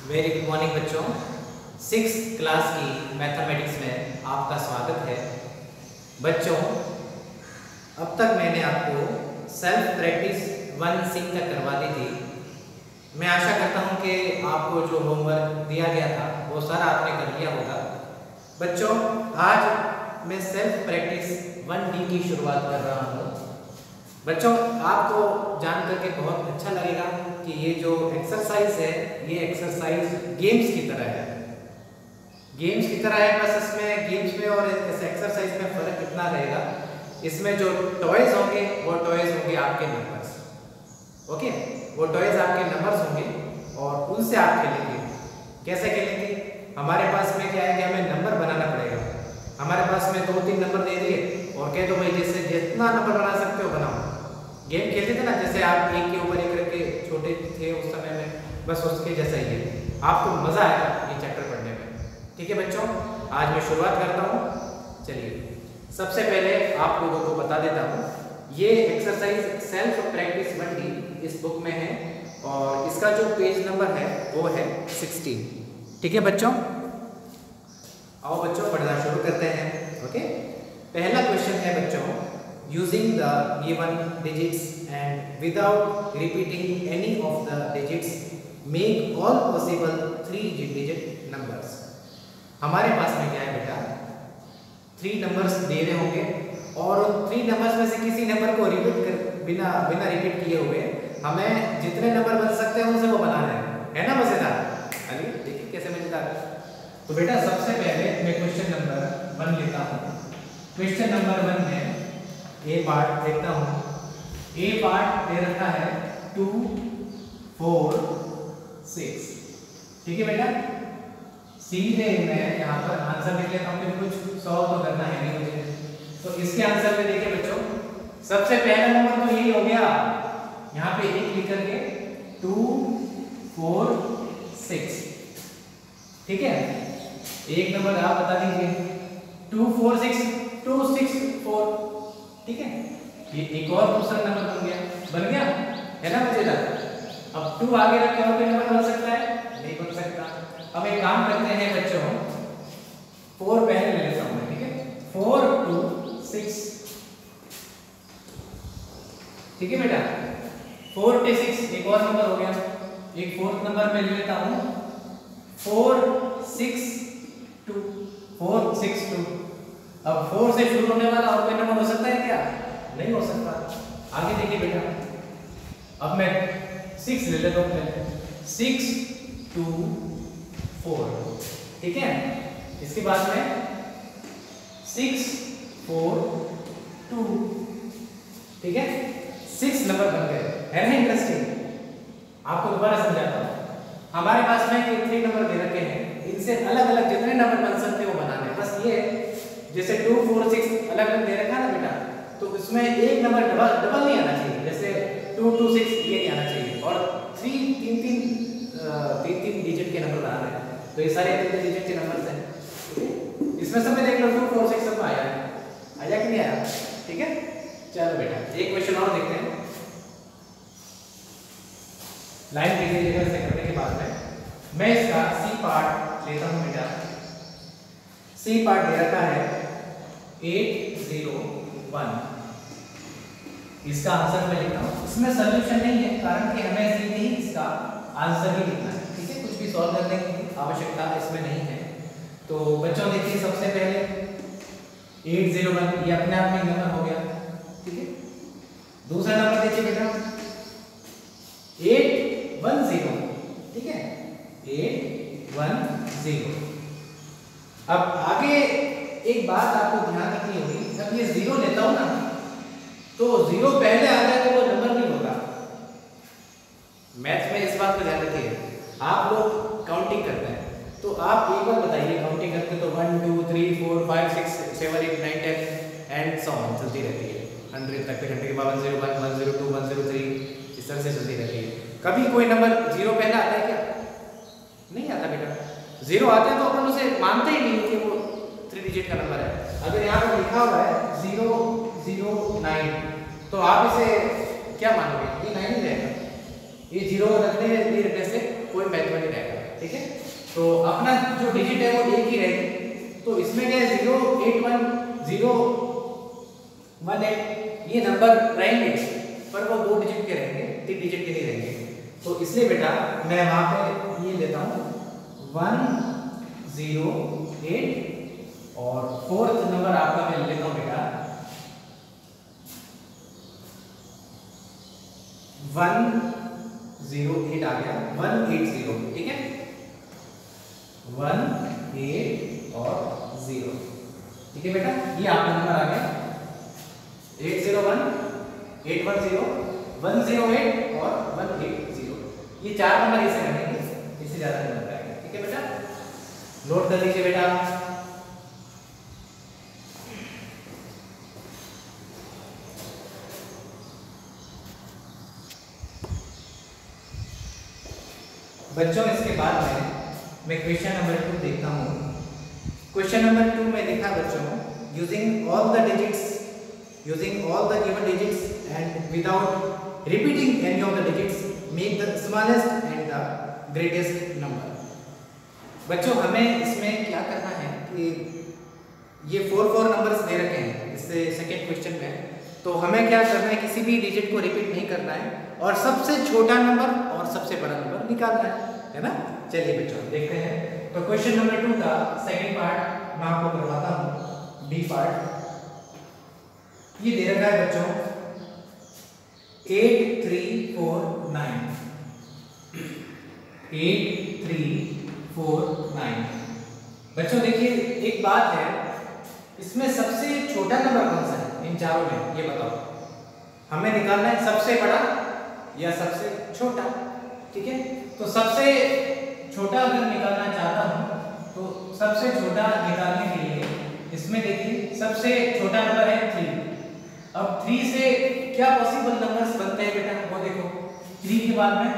Very good morning बच्चों। 6th class की mathematics में आपका स्वागत है। बच्चों, अब तक मैंने आपको सेल्फ प्रैक्टिस 1 सिंक तक करवा दी थी। मैं आशा करता हूं कि आपको जो होमवर्क दिया गया था वो सारा आपने कर लिया होगा। बच्चों, आज मैं सेल्फ प्रैक्टिस 1D की शुरुआत कर रहा हूँ। बच्चों, आपको जान करके बहुत अच्छा लगेगा कि ये जो एक्सरसाइज है ये एक्सरसाइज गेम्स की तरह है। गेम्स की तरह है, बस इसमें गेम्स में और इस एक्सरसाइज में फ़र्क कितना रहेगा, इसमें जो टॉयज होंगे वो टॉयज होंगे आपके नंबर्स। ओके, वो टॉयज आपके नंबर्स होंगे और उनसे आप खेलेंगे। कैसे खेलेंगे? हमारे पास में क्या है कि हमें नंबर बनाना पड़ेगा। हमारे पास में 2-3 नंबर दे दिए और कह दो भाई जैसे जितना नंबर बना सकते हो बनाओ। गेम खेलते थे ना, जैसे आप एक के ऊपर एक रख के छोटे थे उस समय में, बस उसके जैसा ही है। आपको मज़ा आएगा ये चैप्टर पढ़ने में। ठीक है बच्चों, आज मैं शुरुआत करता हूँ। चलिए, सबसे पहले आप लोगों को बता देता हूँ, ये एक्सरसाइज सेल्फ प्रैक्टिस 1D इस बुक में है और इसका जो पेज नंबर है वो है 16। ठीक है बच्चों, आओ बच्चों पढ़ना शुरू करते हैं। ओके, पहला क्वेश्चन है बच्चों, using the given digits and without repeating any of the digits make all possible 3-digit numbers। हमारे पास में क्या है बेटा, 3 नंबर्स दे रहे होंगे और 3 नंबर्स में से किसी नंबर को रिपीट कर बिना रिपीट किए हुए हमें जितने नंबर बन सकते हैं उनसे वो बनाना है ना मजेदार? अरे देखिए कैसे मजेदार। तो बेटा सबसे पहले मैं क्वेश्चन नंबर 1 लेता हूँ। क्वेश्चन नंबर 1 में ए पार्ट देखता हूँ। ए पार्ट दे रखा है 2, 4, 6। ठीक है बेटा, सीधे मैं यहाँ पर आंसर लिख लेता हूँ क्योंकि कुछ सॉल्व तो करना है नहीं मुझे। तो इसके आंसर में देखिए बच्चों, सबसे पहला नंबर तो यही हो गया, यहाँ पे 1 लिख करके 2, 4, 6। ठीक है, एक नंबर आप बता दीजिए। 2, 4, 6, 2, 6, 4। ठीक है, ये एक और दूसरा नंबर बन गया है ना मजेदार। अब 2 आगे रख के और कोई नंबर बन सकता है? नहीं बन सकता। अब एक काम करते हैं बच्चों, 4 पहले ले लेता हूं मैं। ठीक है, 4, 2, 6। ठीक है बेटा, 4 से 6 एक और नंबर हो गया। एक 4th नंबर में ले लेता हूं, 4, 6, 2। 4, 6, 2। अब 4 से शुरू होने वाला और कोई नंबर हो सकता है क्या? नहीं हो सकता। आगे देखिए बेटा, अब मैं 6 ले लेता हूँ। 6, 2, 4। ठीक है, इसके बाद में 6, 4, 2। ठीक है, 6 नंबर बन गए, है ना इंटरेस्टिंग? आपको दोबारा समझाता हूँ। हमारे पास में ये 3 नंबर दे रखे हैं, इनसे अलग अलग जितने नंबर बन सकते हैं वो बनाने। बस ये जैसे 2, 4, 6 अलग अलग दे रखा ना बेटा, तो उसमें एक नंबर डबल नहीं आना चाहिए। जैसे 2, 2, 6 ये नहीं आना चाहिए। और 3 डिजिट के नंबर बना रहे हैं, तो ये सारे 3 डिजिट के नंबर हैं। इसमें सब में देख लो 2, 4, 6 सब आया है, आया कि नहीं आया? ठीक है, चलो बेटा एक क्वेश्चन और देखते हैं। लाइन कीजिएगा। इसे करने के बाद में मैं इसका सी पार्ट लेता हूँ बेटा। सी पार्ट दे रखा है 8, 0, 1। इसका आंसर मैं लिखता हूँ। इसमें सॉल्यूशन नहीं है कारण कि हमें सीधे ही इसका आंसर ही लिखना है। ठीक है, कुछ भी सॉल्व करने की आवश्यकता इसमें नहीं है। तो बच्चों देखिए, सबसे पहले 8, 0, 1 ये अपने आप में नंबर हो गया। ठीक है, दूसरा नंबर देखिए बेटा 8, 1, 0। ठीक है, 8, 1, 0। अब आगे एक बात आपको ध्यान रखनी होगी, जब ये 0 लेता हूं ना तो 0 पहले आ जाए तो वो नंबर नहीं होता। मैथ्स में इस बात को ध्यान रखिए। आप लोग काउंटिंग करते हैं तो आप एक बार बताइए, काउंटिंग करते तो 1, 2, 3, 4, 5, 6, 7, 8, 9, 10 एंड सो ऑन चलती रहती है 100 तक। फिर 100 के बाद 101, 102, 103 इस तरह से चलती रहती है। कभी कोई नंबर 0 पहले आता है क्या? नहीं आता बेटा। 0 आता है तो अपन उसे मानते ही नहीं कि वो 3 डिजिट का नंबर है। अगर यहाँ पर लिखा हुआ है 0, 0, 9 तो आप इसे क्या मानोगे? ये 9 ही रहेगा। ये 0 रखने से कोई महत्व नहीं रहेगा। ठीक है, 0810118 ये नंबर रहेंगे, पर वो 2 डिजिट के रहेंगे, 3 डिजिट के नहीं रहेंगे। तो इसलिए बेटा मैं वहां पे ये लेता हूं 108 और फोर्थ नंबर आपका मैं लेता हूं बेटा 108 आ गया 180, ठीक है 18 और 0, ठीक है बेटा। ये आपका नंबर आ गया 801 810 108 और 180। ये 4 नंबर इसे करेंगे, इससे ज्यादा नहीं बन पाएगा, ठीक है बेटा। नोट कर लीजिए बेटा। बच्चों इसके बाद मैं क्वेश्चन नंबर 2 देखता हूँ। क्वेश्चन नंबर 2 में देखा बच्चों, using all the given digits and without repeating any of the digits make the smallest and the greatest number. बच्चों हमें इसमें क्या करना है कि ये 4 नंबर्स दे रखे हैं इससे सेकेंड क्वेश्चन में, तो हमें क्या करना है, किसी भी डिजिट को रिपीट नहीं करना है और सबसे छोटा नंबर और सबसे बड़ा नंबर निकालना है ना। चलिए बच्चों देखते हैं। तो क्वेश्चन नंबर 2 का सेकंड पार्ट मैं आपको करवाता हूँ, डी पार्ट। ये दे रखा है बच्चों 8349 8349। बच्चों देखिए एक बात है, इसमें सबसे छोटा नंबर कौन सा है इन चारों में, ये बताओ। हमें निकालना है सबसे बड़ा या सबसे छोटा, ठीक है। तो सबसे छोटा अगर निकालना चाहता हूं तो सबसे छोटा निकालने के लिए इसमें देखिए सबसे छोटा नंबर है 3। अब 3 से क्या पॉसिबल नंबर्स बनते हैं बेटा, वो देखो 3 के बाद में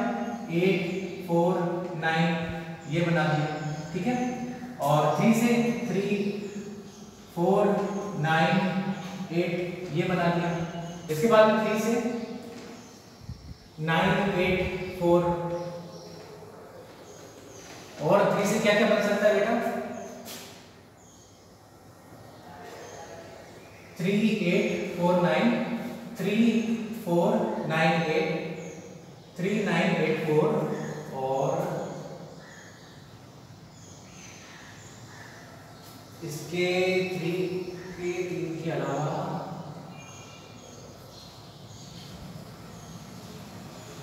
8 4 9 ये बना दिया, ठीक है। और 3 से 3 4 9 8 ये बना दिया। इसके बाद में 3 से 9 8 4 और 3 से क्या क्या बन सकता है बेटा 3 8 4 9 3 4 9 8 3 9 8 4 और इसके 3 के अलावा,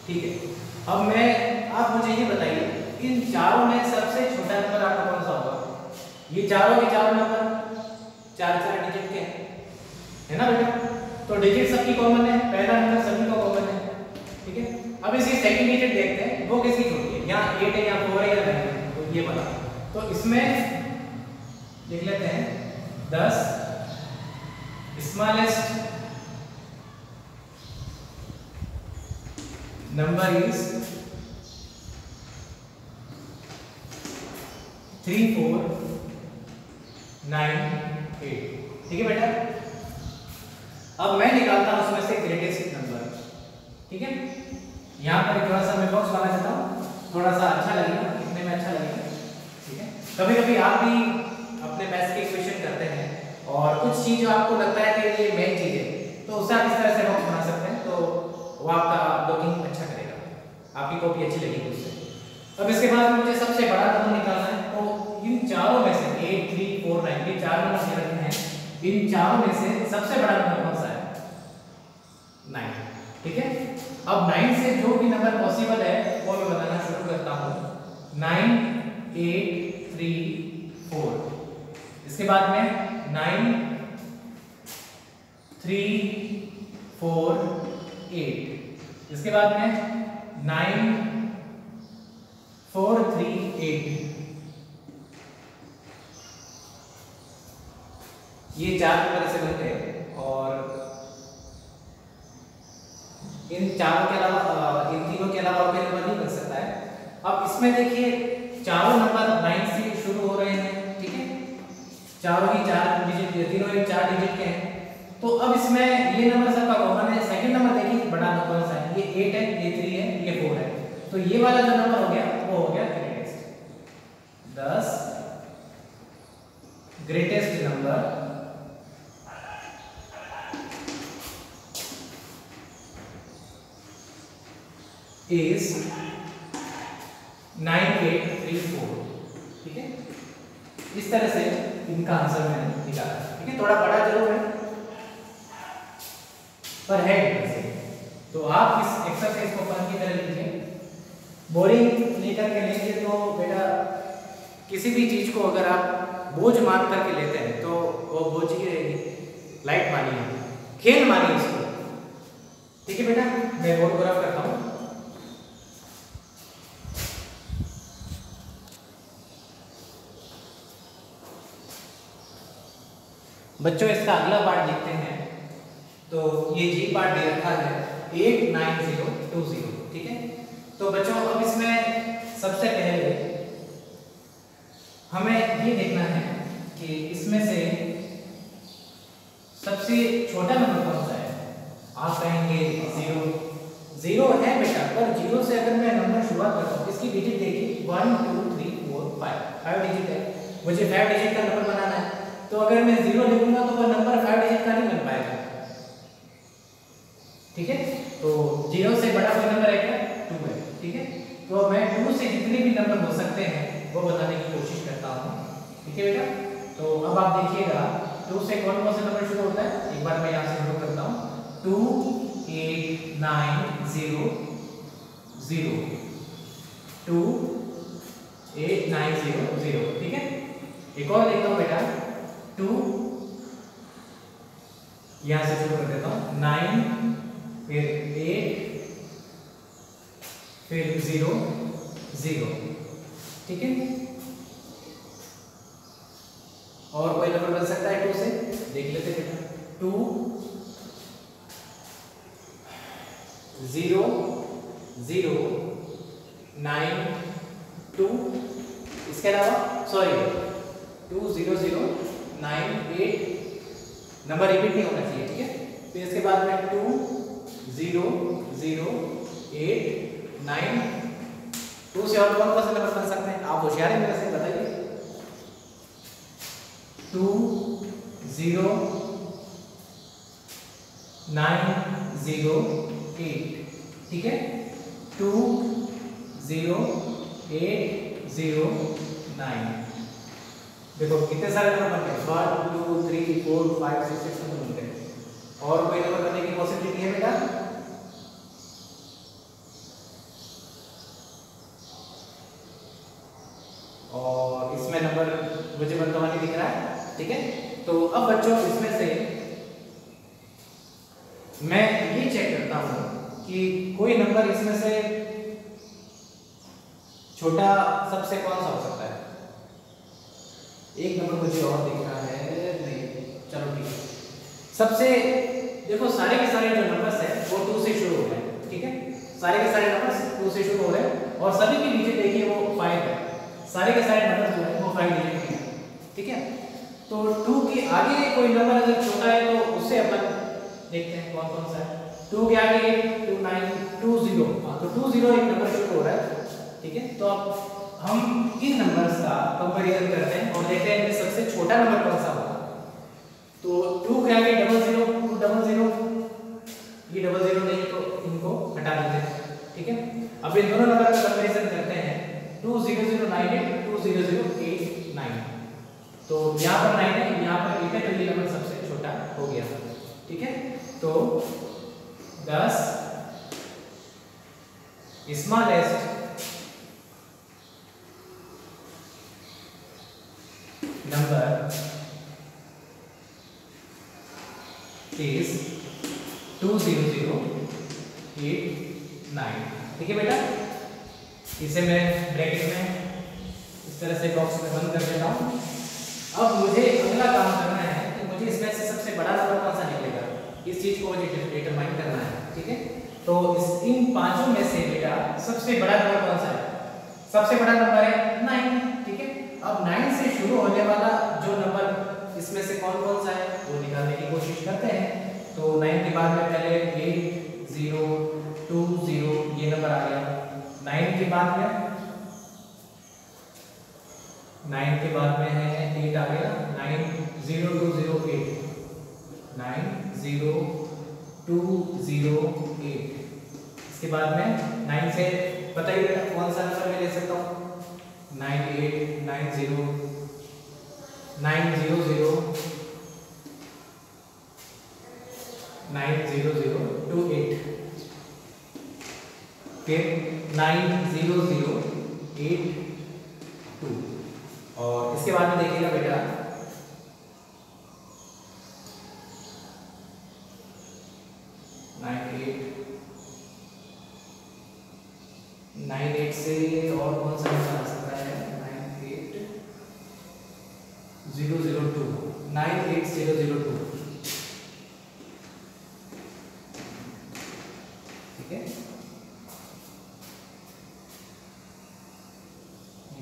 ठीक है। अब आप मुझे ये बताइए इन चारों में सबसे छोटा नंबर आपका कौन सा होगा। ये चारों के चारों नंबर 4 डिजिट के है ना बेटा। तो डिजिट सबकी कॉमन है, पहला नंबर सभी का कॉमन है, ठीक है। अब इसकी सेकंड डिजिट देखते हैं वो किसकी छोटी है, यहाँ 8 है या 4 है या 9 है, तो ये बता। तो इसमें देख लेते हैं 10 स्मॉलेस्ट नंबर इज 3498, ठीक है बेटा। अब मैं निकालता हूं उसमें से ग्रेटेस्ट नंबर, ठीक है। यहां पर थोड़ा सा मैं बॉक्स बनाना चाहता हूं, थोड़ा सा अच्छा लगेगा, दिखने में अच्छा लगेगा, ठीक है। कभी कभी आप भी अपने मैथ्स के इक्वेशन करते हैं और कुछ चीज जो आपको लगता है कि ये मेन चीज है, तो उससे आप इस तरह से बॉक्स बना सकते हैं, तो वो आपका लुकिंग अच्छा करेगा, आपकी कॉपी अच्छी लगेगी उससे। अब इसके बाद मुझे सबसे बड़ा नंबर निकालना है, तो इन चारों में से 8 3 4 9 ये 4 नंबर दे रखे हैं, इन चारों में से सबसे बड़ा नंबर कौन सा है 9, ठीक है। अब 9 से जो भी नंबर पॉसिबल है वो मैं बताना शुरू करता हूं। 9 8 3 4, इसके बाद में 9 3 4 8, इसके बाद में 9 4 3 8। ये 4 नंबर से बनते हैं और इन चारों के अलावा इन तीनों के अलावा कोई नंबर नहीं बन सकता है। अब इसमें देखिए चारों नंबर 9 से शुरू हो रहे हैं, ठीक है। चारों ही 4 डिजिट, तीनों ही 4 डिजिट के हैं। तो अब इसमें ये नंबर सबका कॉमन है। सेकंड नंबर देखिए बड़ा नंबर कौन सा है, ये 8 है, ये 3 है, ये 4 है। तो ये वाला जो नंबर हो गया वो हो गया ग्रेटेस्ट। 10 greatest number is 9834। ठीक है, इस तरह से इनका आंसर मैंने निकाला। ठीक है, थोड़ा बड़ा जरूर है पर है से। तो आप इस एक्सरसाइज को फन की तरह लीजिए, बोरिंग लेकर के लेंगे तो बेटा किसी भी चीज को अगर आप बोझ मान करके लेते हैं तो वो बोझ ही रहेगी, लाइट मानिए, खेल मानिए इसको। ठीक है बेटा, मैं बोर्ड को रफ करता हूँ। बच्चों इसका अगला पार्ट देखते हैं। तो ये जी पार्ट दे रखा है 89020। ठीक है, तो बच्चों अब इसमें सबसे पहले हमें ये देखना है कि इसमें से सबसे छोटा नंबर कौन सा है। आप कहेंगे 0। 0 है बेटा, पर 0 से अगर मैं नंबर शुरुआत करता हूँ, इसकी डिजिट देखिए 1 2 3 4 5 डिजिट है, मुझे 5 डिजिट का नंबर बनाना है। तो अगर मैं 0 लिखूंगा तो वो नंबर 5 डिजिट का नहीं बन पाएगा। ठीक है, तो 0 से बड़ा कोई नंबर है क्या? 2 है। ठीक है, तो मैं 2 से जितने भी नंबर हो सकते हैं वो बताने की कोशिश करता हूँ। ठीक है बेटा, तो अब आप देखिएगा 2 से कौन कौन से नंबर शुरू होता है। एक बार मैं यहाँ से शुरू करता हूँ, 2 8 9 0 0 2 8 9 0 0। ठीक है, एक और देखता हूँ बेटा, 2 यहाँ से शुरू कर देता हूँ, 9 फिर 8 फिर 0 0। ठीक है, और कोई नंबर बन सकता है 2 से, देख लेते बेटा। 2 0 0 9 2। इसके अलावा 2 0 0 9 8। नंबर रिपीट नहीं होना चाहिए। ठीक है, फिर इसके बाद में 2 0 0 8 9। 2 से और कौन कौन से नंबर बन सकते हैं? आप होशियार हैं मेरे से, बताइए। 2 0 9 0 8। ठीक है, 2 0 8 0 9। देखो कितने सारे नंबर बन गए, 1 2 3 4 5 6 6 नंबर बन गए। और कोई नंबर बनने की पॉसिबिलिटी है बेटा? और इसमें नंबर मुझे बनता हुआ नहीं दिख रहा है। ठीक है, तो अब बच्चों इसमें से मैं ये चेक करता हूं कि कोई नंबर इसमें से छोटा सबसे कौन सा हो सकता है। एक नंबर मुझे और दिख रहा है, नहीं, चलो ठीक है। सबसे देखो सारे के सारे जो नंबर्स हैं वो 2 से शुरू हो रहे हैं। ठीक है, सारे के सारे नंबर्स 2 से शुरू हो रहे हैं और सभी के नीचे देखिए वो 5 है। सारे के सारे नंबर जो है वो 5 डिजिट के हैं। ठीक है, तो 2 के आगे कोई नंबर अगर छोटा है तो उससे अपन देखते हैं कौन कौन सा है। 2 के आगे 2 9 2 0। हाँ, तो 2 0 एक नंबर शुरू हो रहा है। ठीक है, तो अब हम इन नंबर्स का कंपैरिजन करते हैं और देखते हैं कि सबसे छोटा नंबर कौन सा होगा। तो 2 के आगे 0 0 2 0 0, ये 0 0 नहीं तो इनको हटा देते हैं। ठीक है, अब इन दोनों नंबर का कंपैरिजन करते हैं। 2 0 0 9 8 2 0 0 8 9। तो यहाँ पर 9 है, यहाँ पर 8 है, तो ये नंबर सबसे छोटा हो गया। ठीक है, तो 10 स्मॉलेस्ट number is 20089। ठीक है बेटा, इसे मैं ब्रैकेट में इस तरह से बॉक्स में बंद कर देता हूँ। अब मुझे अगला काम करना है कि मुझे इसमें से सबसे बड़ा नंबर कौन सा निकलेगा, इस चीज को मुझे डिटरमाइन करना है। ठीक है, तो इन पांचों में से बेटा सबसे बड़ा नंबर कौन सा है? सबसे बड़ा नंबर है 9। ठीक है, अब 9 से शुरू होने वाला जो नंबर इसमें से कौन कौन सा है वो निकालने की कोशिश करते हैं। तो 9 के बाद में पहले 8 0 2 0 ये नंबर आ गया। 9 के बाद में 9 के बाद में है 8 आ गया। 9 0 2 0 8 9 0 2 0 8। इसके बाद में 9 से बताइए कौन सा नंबर मैं ले सकता हूँ? 9890 900 90028 फिर 90082 और इसके बाद में देखिएगा बेटा 98 से और कौन सा नंबर आ सकता है? 98002 98002 ठीक है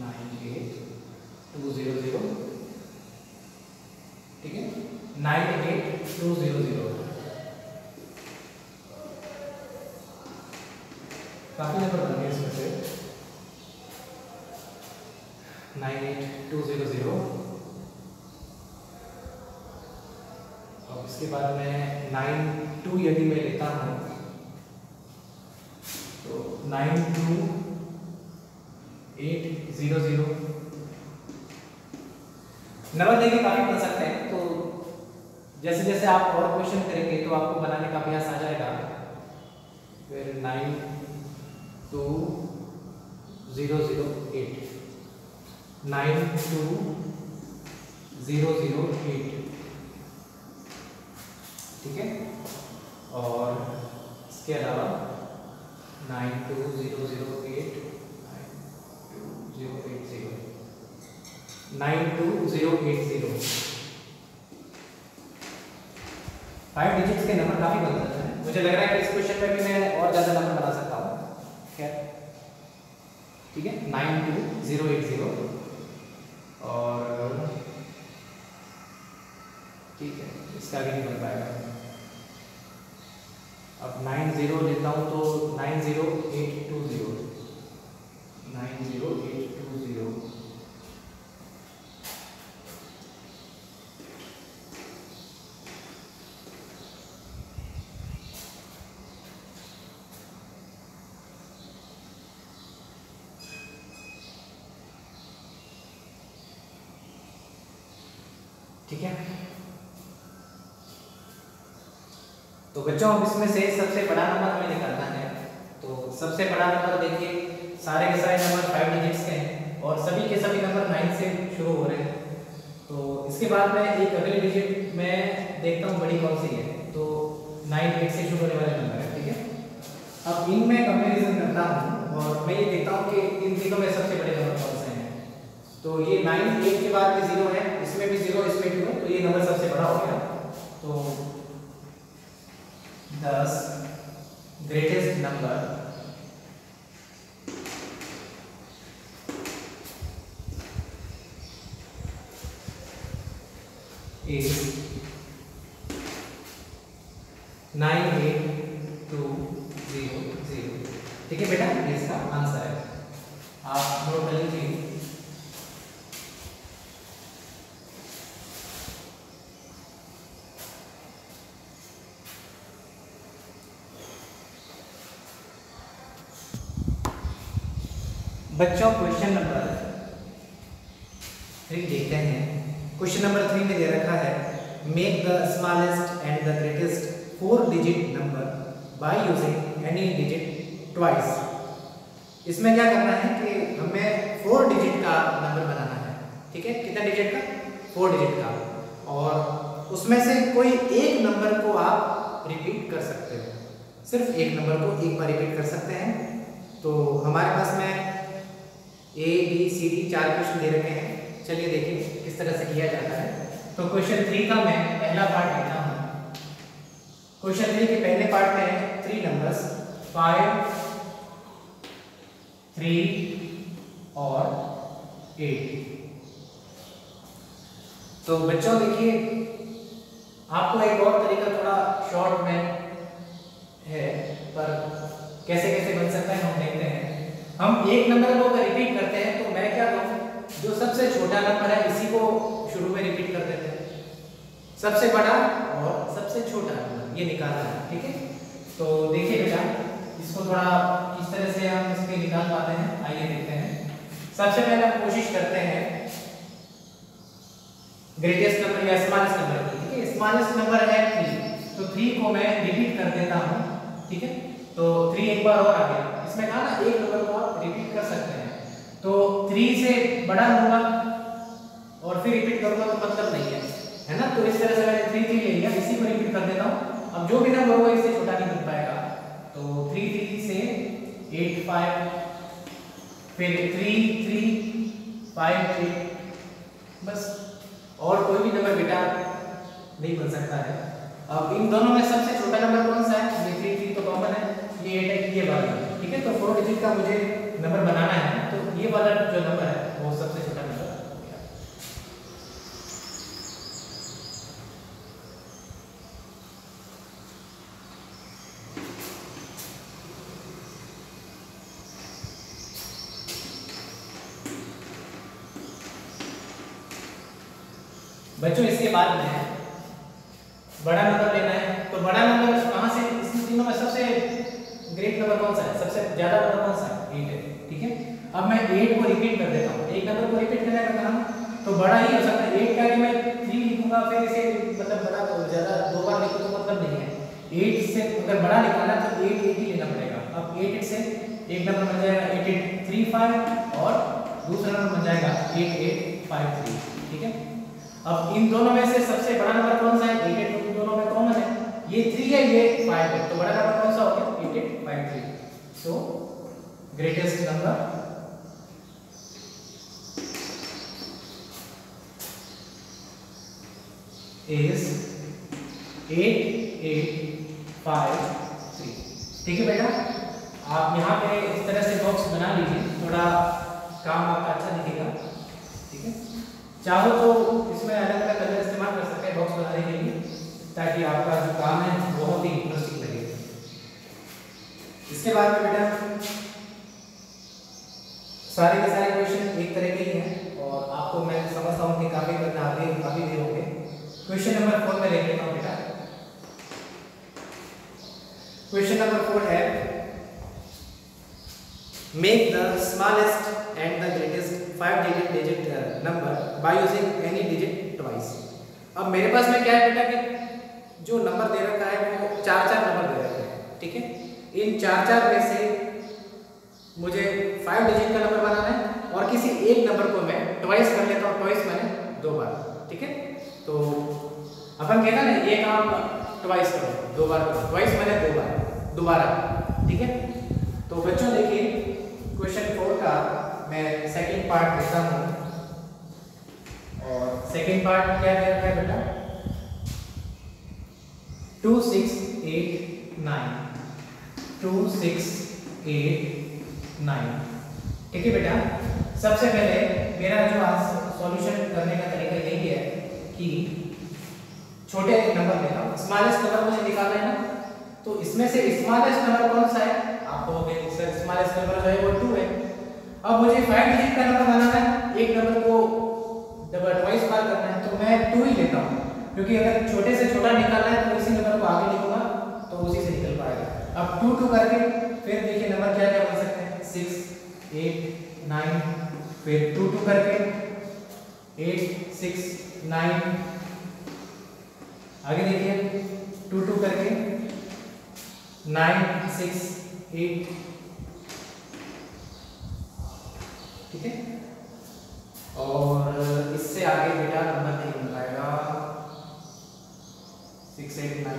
98200 ठीक है 98200 काफी नंबर बन गए इसमें से 98200 और इसके बाद में 92 यदि मैं लेता हूं तो 92800 नंबर देखिए काफी बन सकते हैं। तो जैसे जैसे आप और क्वेश्चन करेंगे तो आपको बनाने का अभ्यास आ जाएगा। फिर 92008 92008 ठीक है और इसके अलावा 92008 92080 5 डिजिट्स के नंबर काफी बन जाते हैं। मुझे लग रहा है कि इस क्वेश्चन में भी मैं और ज्यादा नंबर बना सकता हूँ। खैर ठीक है 92080 और ठीक है इसका भी नहीं बन पाएगा। अब 90 लेता हूँ तो 90820 ठीक है। तो बच्चों अब इसमें से सबसे बड़ा नंबर हमें निकालना है। तो सबसे बड़ा नंबर देखिए सारे के सारे नंबर 5 डिजिट्स के हैं और सभी के सभी नंबर 9 से शुरू हो रहे हैं। तो इसके बाद में एक अगली डिजिट मैं देखता हूँ बड़ी कौन सी है। तो 98 से शुरू होने वाले नंबर है ठीक है। अब इनमें कंपैरिजन करता हूँ और मैं ये देखता हूँ कि इन तीनों में सबसे बड़े नंबर कौन से हैं। तो ये 98 के बाद में 0 है, इसमें भी 0, इसमें भी 0, तो ये नंबर सबसे बड़ा हो गया। तो 10 ग्रेटेस्ट नंबर is 98200 ठीक है बेटा, ये इसका आंसर है। आप नोट कर लीजिए। बच्चों क्वेश्चन नंबर 3 देखते हैं। क्वेश्चन नंबर 3 में दे रखा है make the smallest and the greatest 4 digit number by using any digit twice. इसमें क्या करना है कि हमें 4 डिजिट का नंबर बनाना है ठीक है। कितना डिजिट का? 4 डिजिट का। और उसमें से कोई एक नंबर को आप रिपीट कर सकते हो, सिर्फ एक नंबर को एक बार रिपीट कर सकते हैं। तो हमारे पास में A, B, C, D 4 question दे रखे हैं। चलिए देखिए किस तरह से किया जाता है। तो क्वेश्चन 3 का मैं पहला पार्ट लेता हूँ। क्वेश्चन 3 के पहले पार्ट में 3 नंबर्स 5, 3 और 8। तो बच्चों देखिए आपको एक और तरीका थोड़ा शॉर्ट में है, पर कैसे कैसे बन सकता है हम देखते हैं। हम एक नंबर को अगर रिपीट करते हैं तो मैं क्या करूं, जो सबसे छोटा नंबर है इसी को शुरू में रिपीट कर देते हैं। सबसे बड़ा और सबसे छोटा नंबर ये निकालना है ठीक है। तो देखिए बेटा इस इसको थोड़ा किस तरह से हम इसके निकाल पाते हैं, आइए देखते हैं। सबसे पहले हम कोशिश करते हैं ग्रेटेस्ट नंबर या स्मॉलेस्ट नंबर की। ठीक है, स्मॉलेस्ट नंबर है 3, तो 3 को मैं रिपीट कर देता हूं। ठीक है, तो 3 एक बार और आ गया। इसमें कहा ना एक नंबर को आप रिपीट कर सकते हैं, तो 3 से बड़ा लूंगा और फिर रिपीट करूंगा तो मतलब नहीं है ना। तो इस तरह से मैंने 3 3 ले लिया, इसी को रिपीट कर देता हूं। अब जो भी नंबर होगा इससे छोटा नहीं बन पाएगा, तो 3 3 से 8 5, फिर 3 3 5 8, बस और कोई भी नंबर बेटा नहीं बन सकता है। अब इन दोनों में सबसे छोटा नंबर कौन सा है? ये 3 3 तो कॉमन है, ये 8 है, ये वाला। ठीक है, तो 4 डिजिट का मुझे नंबर बनाना है, तो ये वाला जो नंबर है वो सबसे छोटा नंबर हो गया। बच्चों इसके बाद में बड़ा नंबर लेना है, तो बड़ा नंबर कहां से? इसमें तीनों में सबसे ग्रेट नंबर कौन सा है? सबसे ज्यादा नंबर कौन सा है? 8 है। ठीक है, अब मैं 8 को रिपीट कर देता हूं। एक नंबर को रिपीट करने का काम तो बड़ा ही हो सकता है। 8 का मैं 3 लिखूंगा फिर इसे मतलब बड़ा तो ज्यादा 2 बार लिखूं तो मतलब नहीं है। 8 से अगर बड़ा निकालना तो 8 8 ही लेना पड़ेगा। अब 8 से एक नंबर बन जाएगा 8 8 3 5 और दूसरा नंबर बन जाएगा 8 8 5 3। ठीक है, अब इन दोनों में से सबसे बड़ा नंबर कौन सा है? 8 8, इन दोनों में कॉमन है, ये 3 है ये 5 है, तो बड़ा नंबर कौन सा हो गया? 8 8 5 3। सो ग्रेटेस्ट नंबर इज 8 8 5 3। ठीक है बेटा, आप यहाँ पे इस तरह से बॉक्स बना लीजिए, थोड़ा काम आपका अच्छा दिखेगा। ठीक है, चाहो तो इसमें अलग अलग कलर इस्तेमाल कर सकते हैं बॉक्स बनाने के लिए, ताकि आपका जो काम है बहुत ही इंटरेस्टिंग लगे। इसके बाद में बेटा सारे के सारे क्वेश्चन एक तरह के ही हैं और आपको मैं समझता हूँ कि काफी दे होंगे। क्वेश्चन नंबर 4 में ले लेता हूँ बेटा। क्वेश्चन नंबर 4 है make the smallest and the greatest 5 digit number by using any digit twice. अब मेरे पास में क्या है बेटा कि जो नंबर दे रखा है वो 4 4 नंबर दे रखे हैं। ठीक है, इन 4 4 में से मुझे 5 डिजिट का नंबर बनाना है और किसी एक नंबर को मैं ट्वाइस कर लेता हूँ। ट्वाइस मैंने 2 बार। ठीक है, तो अपन कहना ना ये काम ट्वाइस करो, 2 बार करो, ट्वाइस मैंने 2 बार दोबारा। ठीक है, तो बच्चों देखिए क्वेश्चन 4 का मैं सेकंड पार्ट देता हूँ और सेकंड पार्ट क्या दे रखा है बेटा? 2 6 8 9 2 6 8 9। ठीक है बेटा, सबसे पहले मेरा जो आज सॉल्यूशन करने का तरीका यही है कि छोटे नंबर लेता हूँ, स्मॉलेस्ट नंबर मुझे निकालना है ना, तो इसमें से स्मॉलेस्ट नंबर कौन सा है? आप कहोगे सर स्मॉलेस्ट नंबर जो है वो 2 है। अब मुझे 5 डिजिट का नंबर बनाना है, एक नंबर को डबल ट्वाइस बार करना है, तो मैं 2 ही लेता हूँ, क्योंकि अगर छोटे से छोटा निकालना है तो इसी नंबर को आगे लिखूंगा तो उसी से निकल पाएगा। अब 2 2 करके फिर देखिए नंबर क्या क्या बन सकते हैं? 6 8 9, फिर 2 2 करके 8 6 9, आगे देखिए 2 2 करके 9 6 8। ठीक है, और इससे आगे बेटा नंबर नहीं बन पाएगा। 6 8 9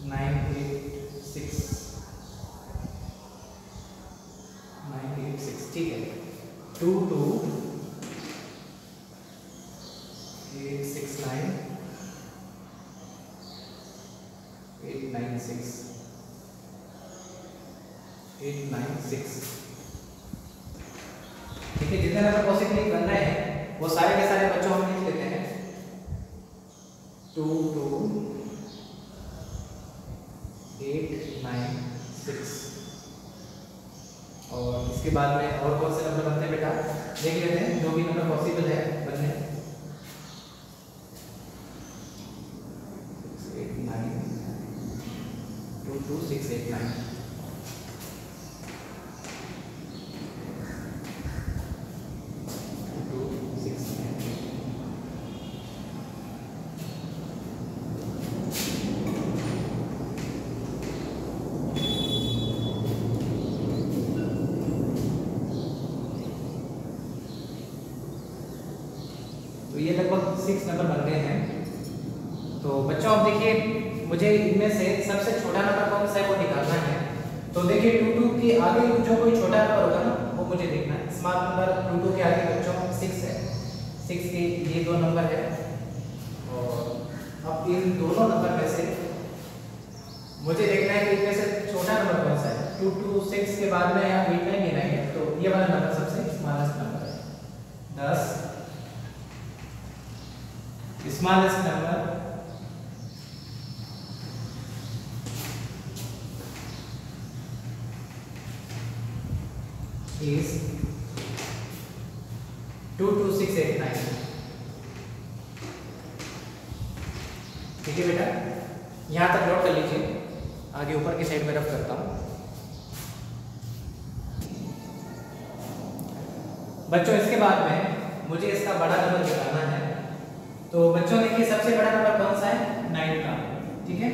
9 8 6 9 8 6। ठीक है, 2 2 8 6 9 8 9 6 8 9 6। ठीक है, जितने नंबर पॉसिबली करना है वो सारे के सारे बच्चों हम लिख लेते हैं। 2 2 8 9 6। और इसके बाद में और कौन से नंबर बनते हैं बेटा देख लेते हैं, जो भी नंबर पॉसिबल है बनने। 6 8 9 2 2 6 8 9। तो ये लगभग 6 नंबर बन गए हैं। तो बच्चों अब देखिए, मुझे इनमें से सबसे छोटा नंबर कौन सा है वो निकालना है। तो देखिए 2 के आगे जो कोई छोटा नंबर होगा ना वो मुझे देखना है। स्मॉल नंबर 2 के आगे बच्चों 6 है, 6 के ये 2 नंबर है। और अब इन दोनों नंबर में से मुझे देखना है कि इनमें से छोटा नंबर कौन सा है। 2 6 के बाद में यहाँ 8 9 गिनाएंगे तो ये वाला नंबर सबसे स्मॉलेस्ट नंबर है। 10 स्मॉलेस्ट नंबर is 2 2 6 8 9। ठीक है बेटा, यहाँ तक नोट कर लीजिए। आगे ऊपर की साइड में रफ करता हूँ। बच्चों इसके बाद में मुझे इसका बड़ा नंबर निकालना है। तो बच्चों देखिए सबसे बड़ा नंबर कौन सा है, 9 का। ठीक है,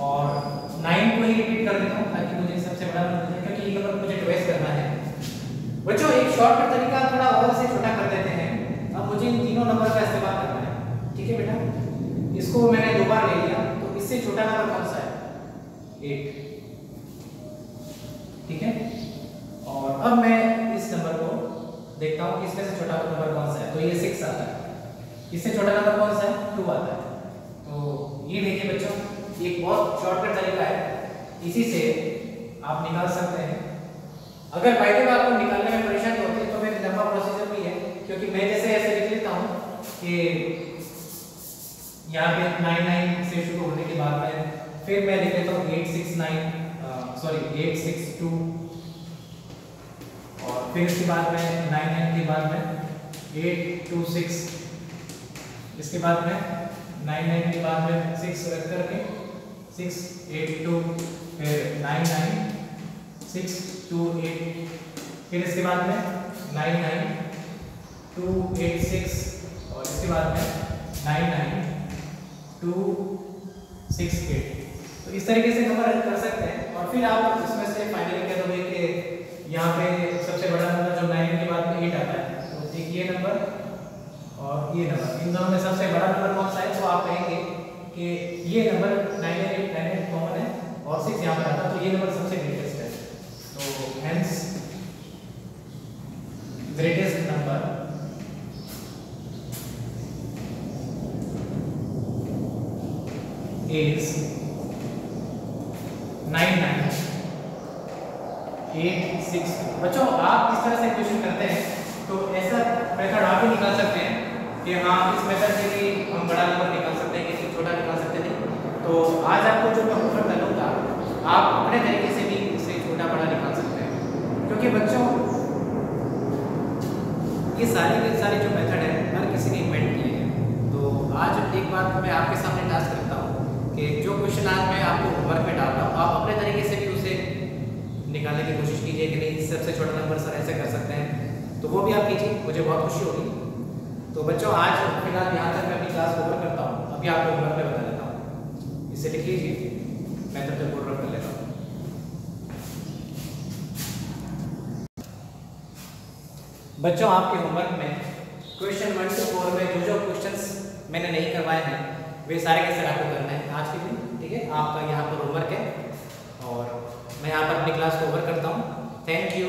और 9 को ही रिपीट कर देता हूँ ताकि मुझे सबसे बड़ा नंबर मिले, क्योंकि ये नंबर मुझे ट्वेस्ट करना है। बच्चों एक शॉर्टकट तरीका थोड़ा और से छोटा कर देते हैं। अब मुझे इन तीनों नंबर का इस्तेमाल करना है। ठीक है बेटा, इसको मैंने 2 बार ले लिया तो इससे छोटा नंबर कौन सा है, 8। ठीक है, और अब मैं इस नंबर को देखता हूँ कि इसमें से छोटा नंबर कौन सा है। तो ये 6 आता है। इससे छोटा नंबर कौन सा है, 2 आता है। तो ये देखिए बच्चों, एक बहुत शॉर्टकट तरीका है, इसी से आप निकाल सकते हैं। अगर बाय द वे आपको निकालने में परेशानी होती है तो मेरे लंबा प्रोसीजर भी है, क्योंकि मैं जैसे ऐसे लिख लेता हूँ कि यहाँ पे 9 9 से शुरू होने के बाद में फिर मैं लिख लेता हूँ 8 6 2, और फिर इसके बाद में 9 9 के बाद में 8 2 6, इसके बाद में 9 9 के बाद में 6 रख करके 6 8 2, फिर 9 9 6 2 8, फिर इसके बाद में 9 9 2 8 6, और इसके बाद में 9 9 2 6 8। तो इस तरीके से नंबर कर सकते हैं। और फिर आप इसमें से फाइनली कह दोगे कि यहाँ पे सबसे बड़ा नंबर जो 9 के बाद में 8 आता है। तो एक ये नंबर और ये नंबर, इन दोनों में सबसे बड़ा नंबर कौन सा है, तो आप कहेंगे कि ये नंबर 9 8 9 8 कॉमन है और 6 यहाँ पर आता है, तो ये नंबर सबसे ग्रेटेस्ट है। तो hence greatest number is 9 9 8 6। बच्चों आप इस तरह से क्वेश्चन करते हैं तो ऐसा मेथड आप भी निकाल सकते हैं कि हाँ इस मेथड से भी हम बड़ा नंबर निकाल सकते हैं, किसी छोटा निकाल सकते हैं। तो आज आपको जो मैं होमवर्क डालूंगा आप अपने तरीके से भी इसे छोटा बड़ा निकाल सकते हैं, क्योंकि बच्चों ये सारे जो मेथड है हर किसी ने इन्वेंट किए हैं। तो आज एक बात मैं आपके सामने टास्क रखता हूँ कि जो क्वेश्चन आज मैं आपको होमवर्क में डाल रहा हूँ आप अपने तरीके से भी उसे निकालने की कोशिश कीजिए कि नहीं सबसे छोटा नंबर सर ऐसे कर सकते हैं, तो वो भी आप कीजिए, मुझे बहुत खुशी होगी। तो बच्चों आज फिलहाल यहाँ तक मैं अपनी क्लास ओवर करता हूँ। अभी आपको होमवर्क में बता देता हूँ, इसे लिख लीजिए, मैं तब तक बोर्ड रख कर लेता हूँ। बच्चों आपके होमवर्क में क्वेश्चन 1 से 4 में जो क्वेश्चंस मैंने नहीं करवाए हैं वे सारे के सारे आपको करना है आज के दिन। ठीक है, आपका यहाँ पर होमवर्क है और मैं यहाँ पर अपनी क्लास को ओवर करता हूँ। Thank you.